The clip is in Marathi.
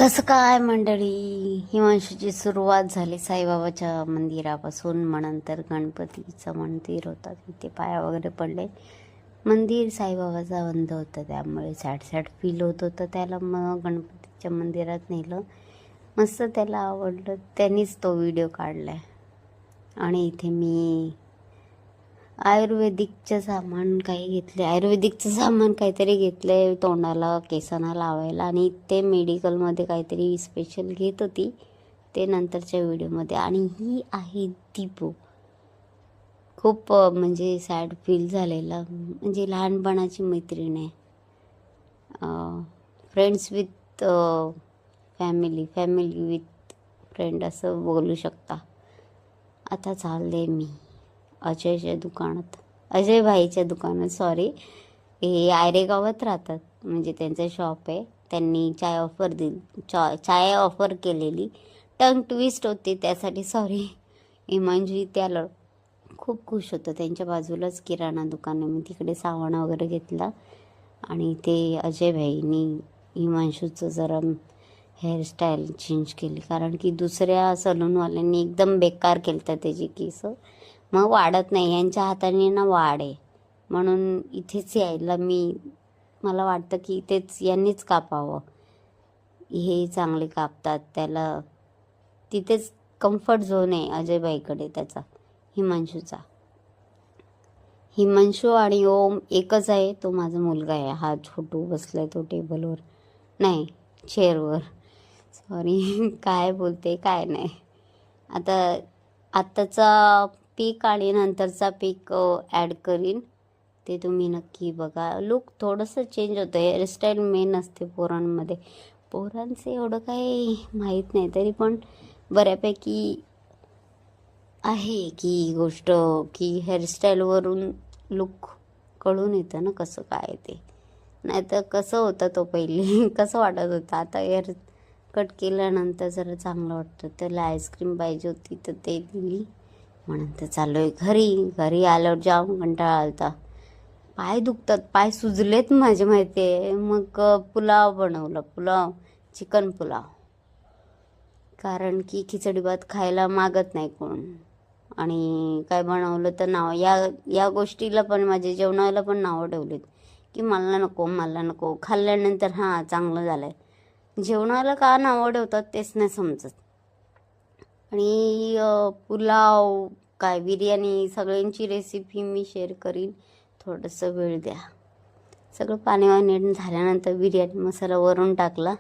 कसं काय मंडळी, हिमांशूची सुरुवात झाली साईबाबाच्या मंदिरापासून. मग नंतर गणपतीचं मंदिर होतं, तिथे पाया वगैरे पडले. मंदिर साईबाबाचा बंद होतं, त्यामुळे सॅड सॅड फील होत होतं त्याला. मग गणपतीच्या मंदिरात नेलं, मस्त त्याला आवडलं, त्यांनीच तो व्हिडिओ काढलाय. आणि इथे मी आयुर्वेदिकचं सामान काहीतरी घेतलंय तोंडाला केसांना लावायला. आणि ते मेडिकलमध्ये काहीतरी स्पेशल घेत होती, ते नंतरच्या व्हिडिओमध्ये. आणि ही आहे दीपू. खूप म्हणजे सॅड फील झालेला, म्हणजे लहानपणाची मैत्रीण आहे. Friends with family, family with friend असं बोलू शकता. आता चालले मी अजयच्या दुकानात, अजय भाईच्या दुकानात, सॉरी. हे आयरे गावात राहतात, म्हणजे त्यांचं शॉप आहे. त्यांनी चाय ऑफर केलेली, टंग ट्विस्ट होते त्यासाठी सॉरी. इमांजी त्याला खूप खुश होतं. त्यांच्या बाजूलाच किराणा दुकान आहे, मी तिकडे सावण वगैरे घेतला. आणि ते अजय भाईनी हिमांशूचं जरा हेअरस्टाईल चेंज केली, कारण की दुसऱ्या सलूनवाल्यांनी एकदम बेकार केलं तर त्याची केस, मग वाढत नाही. यांच्या हाताने ना वाढ आहे, म्हणून इथेच यायला मला वाटतं की इथेच यांनीच कापावं. हे चांगले कापतात, त्याला तिथेच कम्फर्ट झोन आहे अजयबाईकडे त्याचा, हिमांशूचा. हिमांशू आणि ओम एकच आहे, तो माझा मुलगा आहे. हा छोटू बसलाय तो टेबलवर, नाही चेअरवर, सॉरी. काय बोलते काय नाही. आत्ताचा पीक आणि नंतरचा पीक ॲड करीन, ते तुम्ही नक्की बघा. लुक थोडंसं चेंज होतं, हेअरस्टाईल मेन असते पोरांमध्ये. पोरांचं एवढं काही माहीत नाही, तरी पण बऱ्यापैकी आहे की गोष्ट, की हेअरस्टाईलवरून लुक कळून येतं ना कसं काय ते. नाहीतर कसं होतं तो पहिले कसं वाटत होतं, आता हेअर कट केल्यानंतर जरा चांगलं वाटतं. त्याला आईस्क्रीम पाहिजे होती तर ते दिली. म्हणून तर चाललो आहे घरी आल्यावर जाम कंटाळा आलता, पाय दुखतात, पाय सुजलेत माझे माहिती आहे. मग पुलाव बनवला, चिकन पुलाव, कारण की खिचडी भात खायला मागत नाही कोण. आणि काय बनवलं तर या गोष्टीला पण, माझ्या जेवणाला पण नावं ठेवलीत की मला नको. खाल्ल्यानंतर हां चांगलं झालं आहे, जेवणाला का नावं ठेवतात तेच नाही समजत. आणि पुलाव काय बिर्याणी सगळ्यांची रेसिपी मी शेअर करीन, थोडंसं वेळ द्या. सगळं पाणी झाल्यानंतर बिर्याणी मसाला वरून टाकला.